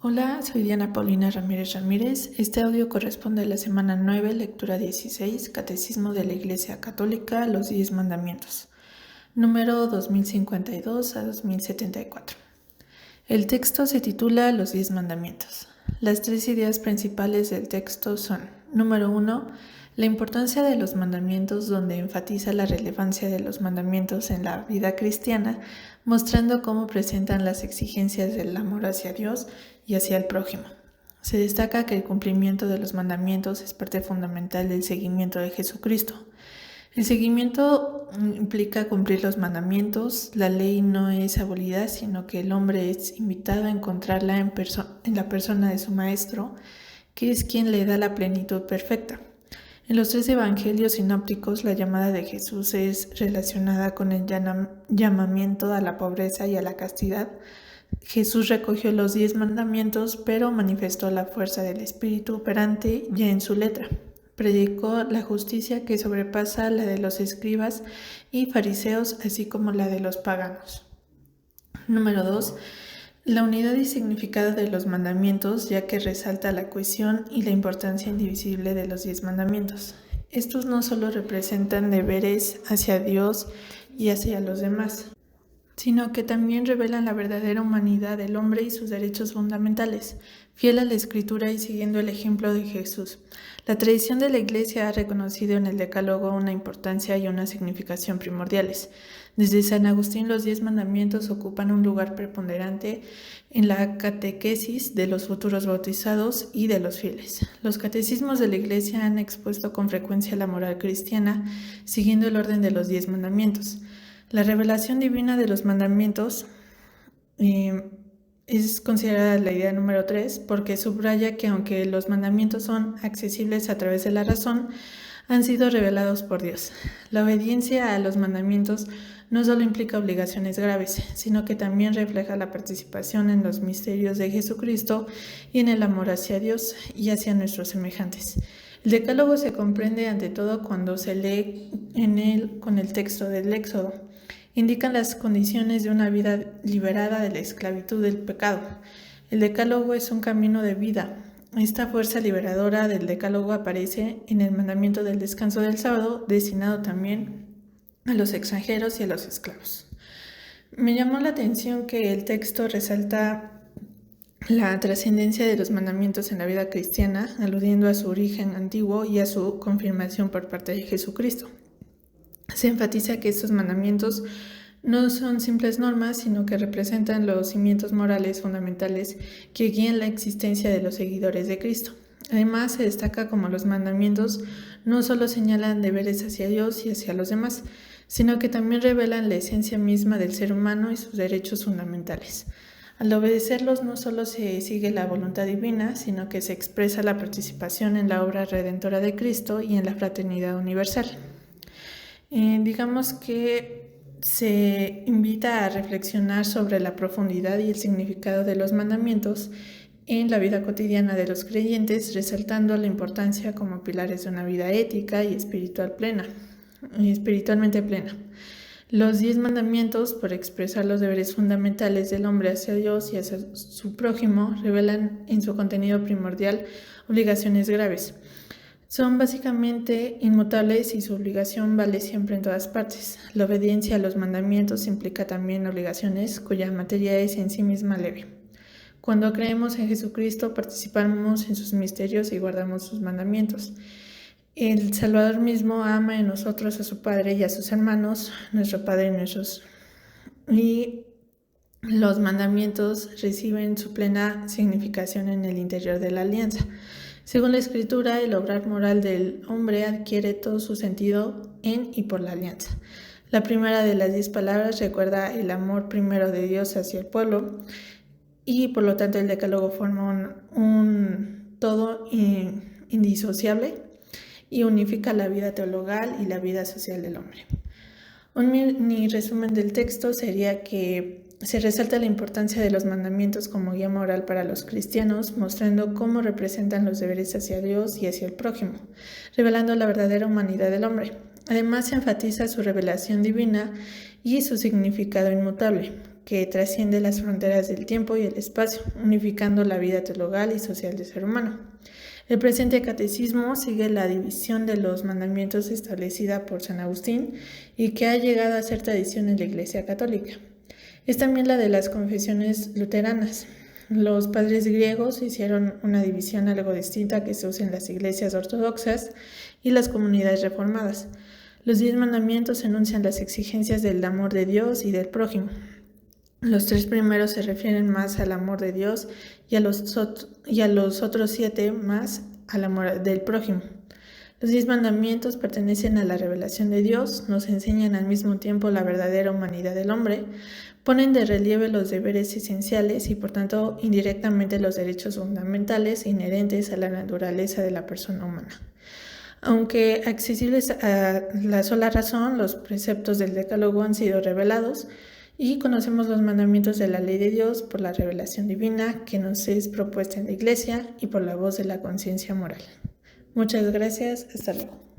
Hola, soy Diana Paulina Ramírez Ramírez. Este audio corresponde a la semana 9, lectura 16, Catecismo de la Iglesia Católica, los 10 mandamientos, número 2052 a 2074. El texto se titula Los 10 mandamientos. Las tres ideas principales del texto son: número 1, la importancia de los mandamientos, donde enfatiza la relevancia de los mandamientos en la vida cristiana, mostrando cómo presentan las exigencias del amor hacia Dios y hacia el prójimo. Se destaca que el cumplimiento de los mandamientos es parte fundamental del seguimiento de Jesucristo. El seguimiento implica cumplir los mandamientos. La ley no es abolida, sino que el hombre es invitado a encontrarla en la persona de su Maestro, que es quien le da la plenitud perfecta. En los tres evangelios sinópticos, la llamada de Jesús es relacionada con el llamamiento a la pobreza y a la castidad. Jesús recogió los 10 mandamientos, pero manifestó la fuerza del Espíritu operante ya en su letra. Predicó la justicia que sobrepasa la de los escribas y fariseos, así como la de los paganos. Número 2. La unidad y significado de los mandamientos, ya que resalta la cohesión y la importancia indivisible de los 10 mandamientos. Estos no solo representan deberes hacia Dios y hacia los demás, sino que también revelan la verdadera humanidad del hombre y sus derechos fundamentales, fiel a la Escritura y siguiendo el ejemplo de Jesús. La tradición de la Iglesia ha reconocido en el Decálogo una importancia y una significación primordiales. Desde San Agustín, los 10 mandamientos ocupan un lugar preponderante en la catequesis de los futuros bautizados y de los fieles. Los catecismos de la Iglesia han expuesto con frecuencia la moral cristiana, siguiendo el orden de los 10 mandamientos. La revelación divina de los mandamientos es considerada la idea número 3 porque subraya que aunque los mandamientos son accesibles a través de la razón, han sido revelados por Dios. La obediencia a los mandamientos no solo implica obligaciones graves, sino que también refleja la participación en los misterios de Jesucristo y en el amor hacia Dios y hacia nuestros semejantes. El Decálogo se comprende ante todo cuando se lee en él con el texto del Éxodo. Indican las condiciones de una vida liberada de la esclavitud del pecado. El Decálogo es un camino de vida. Esta fuerza liberadora del Decálogo aparece en el mandamiento del descanso del sábado, destinado también a los extranjeros y a los esclavos. Me llamó la atención que el texto resalta la trascendencia de los mandamientos en la vida cristiana, aludiendo a su origen antiguo y a su confirmación por parte de Jesucristo. Se enfatiza que estos mandamientos no son simples normas, sino que representan los cimientos morales fundamentales que guían la existencia de los seguidores de Cristo. Además, se destaca como los mandamientos no solo señalan deberes hacia Dios y hacia los demás, sino que también revelan la esencia misma del ser humano y sus derechos fundamentales. Al obedecerlos no solo se sigue la voluntad divina, sino que se expresa la participación en la obra redentora de Cristo y en la fraternidad universal. Digamos que se invita a reflexionar sobre la profundidad y el significado de los mandamientos en la vida cotidiana de los creyentes, resaltando la importancia como pilares de una vida ética y espiritualmente plena. Los 10 mandamientos, por expresar los deberes fundamentales del hombre hacia Dios y hacia su prójimo, revelan en su contenido primordial obligaciones graves. Son básicamente inmutables y su obligación vale siempre en todas partes. La obediencia a los mandamientos implica también obligaciones cuya materia es en sí misma leve. Cuando creemos en Jesucristo, participamos en sus misterios y guardamos sus mandamientos. El Salvador mismo ama en nosotros a su Padre y a sus hermanos, nuestro Padre y los mandamientos reciben su plena significación en el interior de la alianza. Según la Escritura, el obrar moral del hombre adquiere todo su sentido en y por la alianza. La primera de las 10 palabras recuerda el amor primero de Dios hacia el pueblo y por lo tanto el Decálogo forma un todo indisociable y unifica la vida teologal y la vida social del hombre. Un mini resumen del texto sería que se resalta la importancia de los mandamientos como guía moral para los cristianos, mostrando cómo representan los deberes hacia Dios y hacia el prójimo, revelando la verdadera humanidad del hombre. Además, se enfatiza su revelación divina y su significado inmutable, que trasciende las fronteras del tiempo y el espacio, unificando la vida teologal y social del ser humano. El presente catecismo sigue la división de los mandamientos establecida por San Agustín y que ha llegado a ser tradición en la Iglesia Católica. Es también la de las confesiones luteranas. Los padres griegos hicieron una división algo distinta que se usa en las iglesias ortodoxas y las comunidades reformadas. Los 10 mandamientos enuncian las exigencias del amor de Dios y del prójimo. Los 3 primeros se refieren más al amor de Dios y a los otros 7 más al amor del prójimo. Los 10 mandamientos pertenecen a la revelación de Dios, nos enseñan al mismo tiempo la verdadera humanidad del hombre, ponen de relieve los deberes esenciales y por tanto indirectamente los derechos fundamentales inherentes a la naturaleza de la persona humana. Aunque accesibles a la sola razón, los preceptos del Decálogo han sido revelados y conocemos los mandamientos de la ley de Dios por la revelación divina que nos es propuesta en la Iglesia y por la voz de la conciencia moral. Muchas gracias, hasta luego.